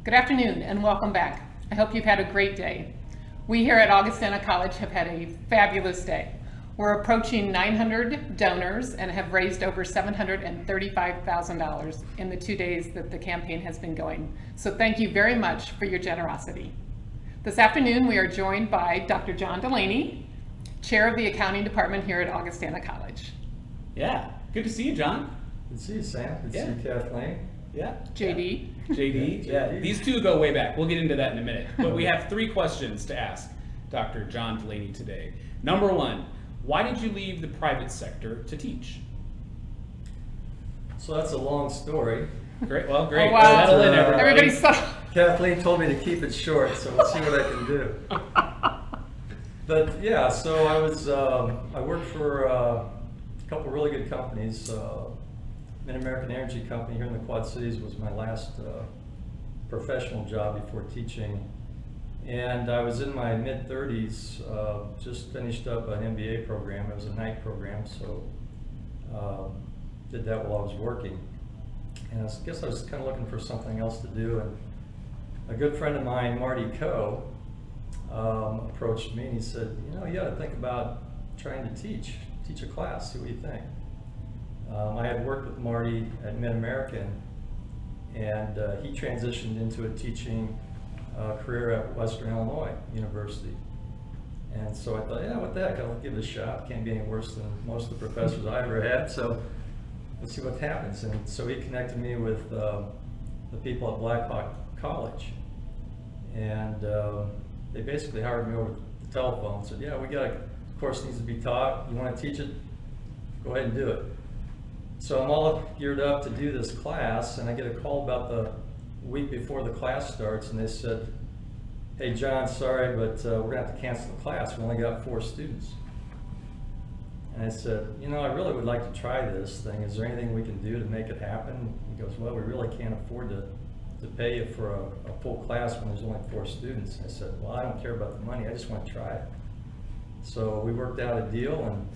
Good afternoon and welcome back. I hope you've had a great day. We here at Augustana College have had a fabulous day. We're approaching 900 donors and have raised over $735,000 in the 2 days that the campaign has been going. So thank you very much for your generosity. This afternoon we are joined by Dr. John Delaney, Chair of the Accounting Department here at Augustana College. Yeah, good to see you, John. Good to see you, Sam. Good to see you, Kathleen. Yeah. JD. JD. Yeah, these two go way back. We'll get into that in a minute. But we have 3 questions to ask Dr. John Delaney today. Number 1, why did you leave the private sector to teach? So that's a long story. Great. Well, great. Oh, wow. Settle in, everybody. Everybody settle. Kathleen told me to keep it short, so we'll see what I can do. But yeah, so I worked for a couple really good companies. Mid-American Energy Company here in the Quad Cities was my last professional job before teaching. And I was in my mid-30s, just finished up an MBA program. It was a night program, so did that while I was working. And I guess I was kind of looking for something else to do. And a good friend of mine, Marty Coe, approached me and he said, you know, you ought to think about trying to teach a class, see what you think. I had worked with Marty at Mid-American, and he transitioned into a teaching career at Western Illinois University. And so I thought, yeah, what the heck, I'll give it a shot. Can't be any worse than most of the professors I ever had, so let's see what happens. And so he connected me with the people at Blackhawk College. And they basically hired me over the telephone and said, yeah, we got a course needs to be taught. You want to teach it? Go ahead and do it. So I'm all geared up to do this class, and I get a call about the week before the class starts, and they said, hey John, sorry, but we're gonna have to cancel the class. We only got 4 students. And I said, you know, I really would like to try this thing. Is there anything we can do to make it happen? He goes, well, we really can't afford to pay you for a full class when there's only 4 students. And I said, well, I don't care about the money, I just want to try it. So we worked out a deal, and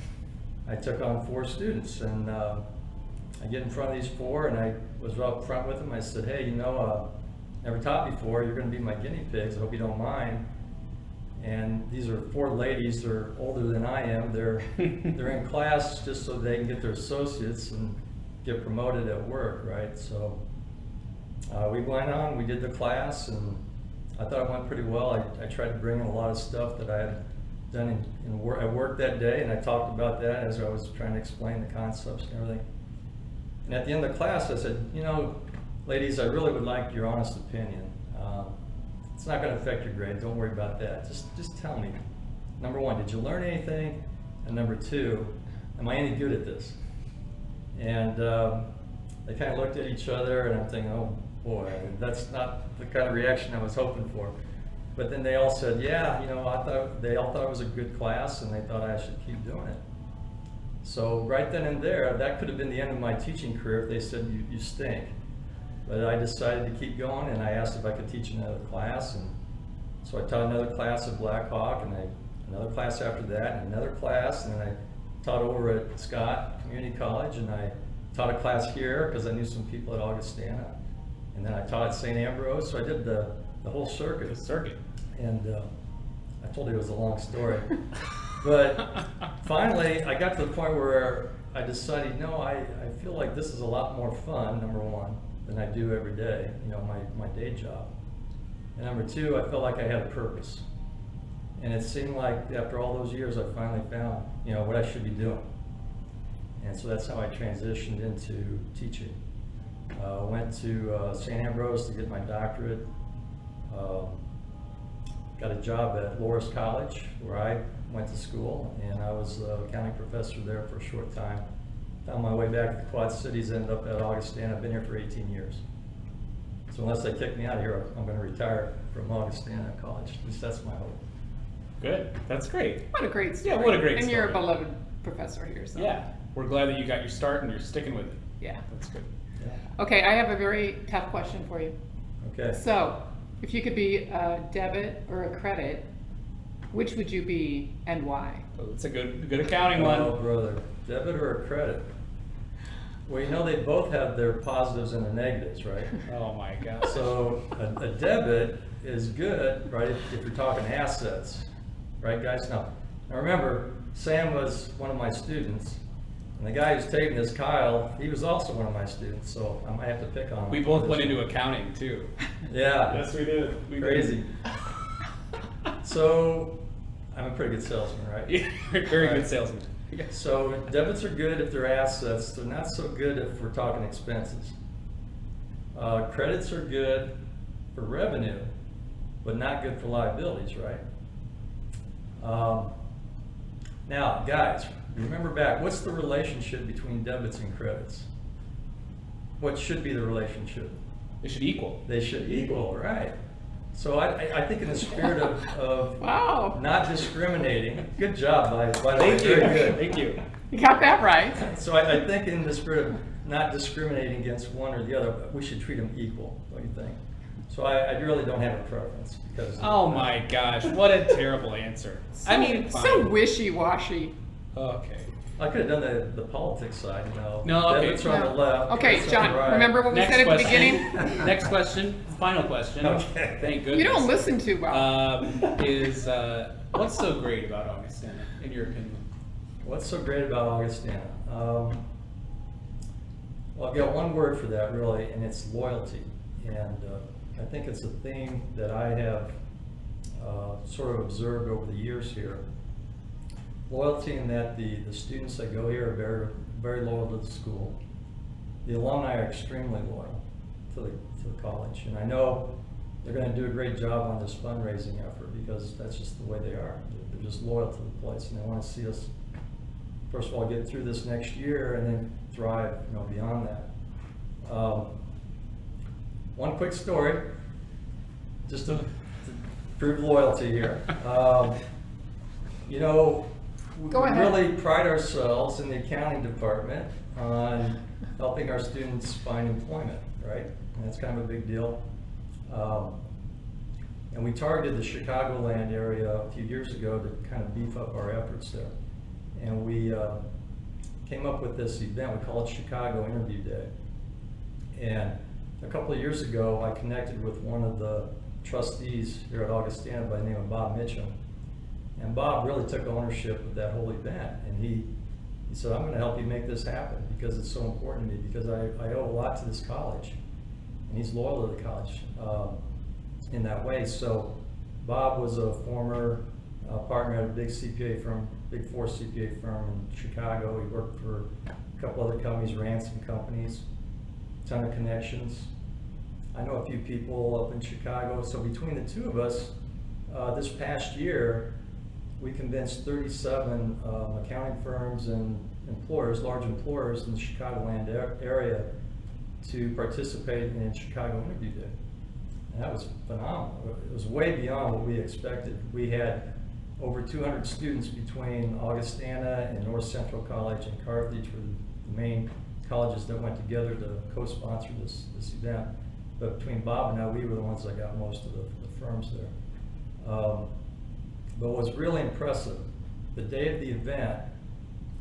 I took on 4 students, and I get in front of these 4, and I was up front with them. I said, hey, you know, never taught before. You're going to be my guinea pigs. I hope you don't mind. And these are 4 ladies. They're older than I am. They're in class just so they can get their associates and get promoted at work, right? So we went on. We did the class, and I thought it went pretty well. I tried to bring in a lot of stuff that I had done at work that day, and I talked about that as I was trying to explain the concepts and everything. And at the end of the class, I said, you know, ladies, I really would like your honest opinion. It's not going to affect your grade. Don't worry about that. Just tell me. Number 1, did you learn anything? And number 2, am I any good at this? And they kind of looked at each other, and I'm thinking, oh boy, that's not the kind of reaction I was hoping for. But then they all said, yeah, you know, they all thought it was a good class, and they thought I should keep doing it. So right then and there, that could have been the end of my teaching career if they said, you stink. But I decided to keep going, and I asked if I could teach another class. And so I taught another class at Blackhawk, and another class after that, and another class. And then I taught over at Scott Community College, and I taught a class here because I knew some people at Augustana. And then I taught at St. Ambrose, so I did the whole circuit. And I told you it was a long story. But finally, I got to the point where I decided, no, I feel like this is a lot more fun, number 1, than I do every day, you know, my day job. And number 2, I felt like I had a purpose. And it seemed like after all those years, I finally found, you know, what I should be doing. And so that's how I transitioned into teaching. Went to St. Ambrose to get my doctorate. Got a job at Loras College, where I went to school, and I was an accounting professor there for a short time. Found my way back to the Quad Cities, ended up at Augustana. I've been here for 18 years. So unless they kick me out of here, I'm going to retire from Augustana College. At least that's my hope. Good. That's great. What a great story. Yeah, what a great story. And you're a beloved professor here. So. Yeah, we're glad that you got your start and you're sticking with it. Yeah. That's good. Yeah. Okay, I have a very tough question for you. Okay. So, if you could be a debit or a credit, which would you be and why? Oh, it's a good accounting one. Oh, brother. Debit or a credit? Well, you know, they both have their positives and their negatives, right? Oh my gosh. So a debit is good, right, if you're talking assets, right, guys? Now remember, Sam was one of my students, and the guy who's taking this, Kyle, he was also one of my students, so I might have to pick on him. We both went into accounting too. Yeah. Yes, we did. We Crazy. So, I'm a pretty good salesman, right? Yeah, very Right. good salesman. So debits are good if they're assets, they're not so good if we're talking expenses. Credits are good for revenue, but not good for liabilities, right? Now, guys, remember back, what's the relationship between debits and credits? What should be the relationship? It should equal. They should equal, right? So I think in the spirit of Wow, not discriminating, good job, by the way, Thank you. very good. Thank you. you got that right. So I think in the spirit of not discriminating against one or the other, we should treat them equal, don't you think? So I really don't have a preference because. Oh my gosh, what a terrible answer. I mean, fine. So wishy-washy. Okay. I could have done the politics side, you know. No, okay. Debits are on the left. Okay, credits on the John, right. remember what we Next said at the question. beginning? Next question. Final question. Okay. Thank goodness. You don't listen too well. Is what's so great about Augustana, in your opinion? What's so great about Augustana? Well, I've got one word for that really, and it's loyalty. And I think it's a theme that I have sort of observed over the years here. Loyalty in that the students that go here are very, very loyal to the school. The alumni are extremely loyal to the college. And I know they're going to do a great job on this fundraising effort because that's just the way they are. They're just loyal to the place, and they want to see us, first of all, get through this next year and then thrive, you know, beyond that. One quick story, just to prove loyalty here. You know, Go we ahead. really pride ourselves in the accounting department on helping our students find employment, right? And that's kind of a big deal. And we targeted the Chicagoland area a few years ago to kind of beef up our efforts there. And we came up with this event, we call it Chicago Interview Day. And a couple of years ago, I connected with one of the trustees here at Augustana by the name of Bob Mitchum. And Bob really took ownership of that whole event. And he said, I'm going to help you make this happen because it's so important to me, because I owe a lot to this college. And he's loyal to the college in that way. So Bob was a former partner at a big CPA firm, Big Four CPA firm in Chicago. He worked for a couple other companies, ran some companies, ton of connections. I know a few people up in Chicago. So between the two of us, this past year, we convinced 37 accounting firms and employers, large employers in the Chicagoland area, to participate in Chicago Interview Day. And that was phenomenal. It was way beyond what we expected. We had over 200 students between Augustana and North Central College and Carthage were the main colleges that went together to co-sponsor this event. But between Bob and I, we were the ones that got most of the firms there. But what was really impressive, the day of the event,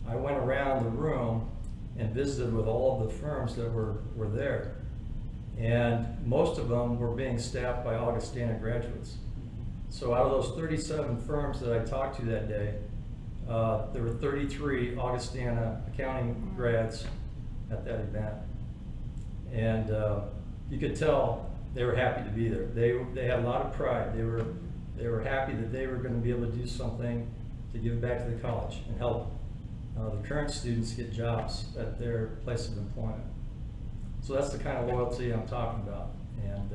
I went around the room and visited with all of the firms that were there. And most of them were being staffed by Augustana graduates. So out of those 37 firms that I talked to that day, there were 33 Augustana accounting grads at that event. And you could tell they were happy to be there. They had a lot of pride. They were happy that they were going to be able to do something to give back to the college and help the current students get jobs at their place of employment. So that's the kind of loyalty I'm talking about. And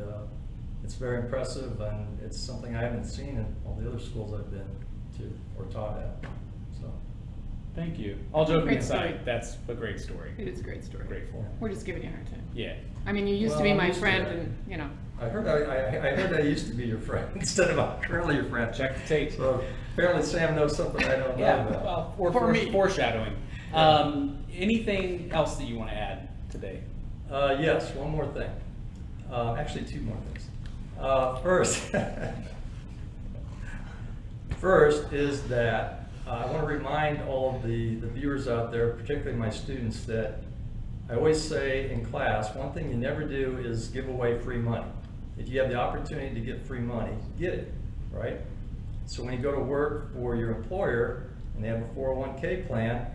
it's very impressive, and it's something I haven't seen in all the other schools I've been to or taught at. So. Thank you. All joking Great aside, story. that's a great story. It is a great story. Grateful. We're just giving you a hard time. Yeah. I mean, you used to Well, be I'm my used to friend, that. and you know. I heard I used to be your friend instead of I'm currently your friend. Check the tape. So apparently Sam knows something I don't know Yeah, about. well, or For me. foreshadowing. Anything else that you want to add today? Yes, one more thing. Actually, two more things. First is that I want to remind all of the viewers out there, particularly my students, that I always say in class, one thing you never do is give away free money. If you have the opportunity to get free money, get it, right? So when you go to work for your employer and they have a 401k plan,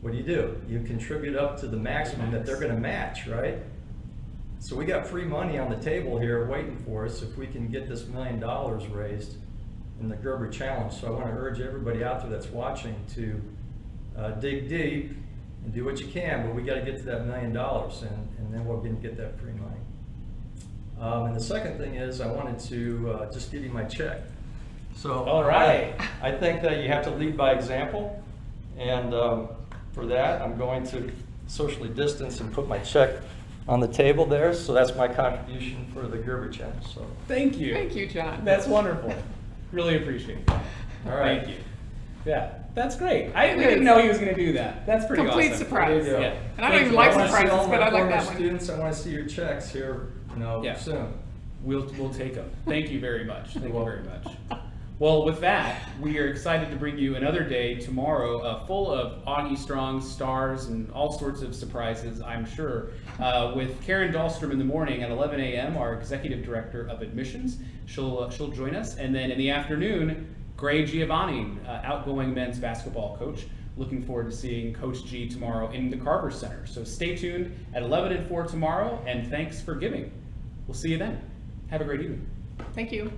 what do? You contribute up to the maximum that they're gonna match, right? So we got free money on the table here waiting for us if we can get this $1 million raised in the Gerber Challenge. So I wanna urge everybody out there that's watching to dig deep and do what you can, but we gotta get to that $1 million and then we're gonna get that free money. And the second thing is I wanted to just give you my check. So All right. I think that you have to lead by example, and for that I'm going to socially distance and put my check on the table there. So that's my contribution for the Gerber Challenge. So Thank you. Thank you, John. That's wonderful. Really appreciate that. all right. Thank you. Yeah, that's great. We It didn't is. know he was going to do that. That's pretty Complete awesome. surprise. There you go. Yeah. And I don't Thank even you. like I wanna see surprises, all my but I like former that one. students. I want to see your checks here, Yeah. soon. We'll take them. Thank you very much. Thank you You're very much. Well, with that, we are excited to bring you another day tomorrow, full of Augie Strong stars and all sorts of surprises, I'm sure, with Karen Dahlstrom in the morning at 11 a.m., our Executive Director of Admissions. She'll join us. And then in the afternoon, Gray Giovanni, outgoing men's basketball coach. Looking forward to seeing Coach G tomorrow in the Carver Center. So stay tuned at 11 and 4 tomorrow, and thanks for giving. We'll see you then. Have a great evening. Thank you.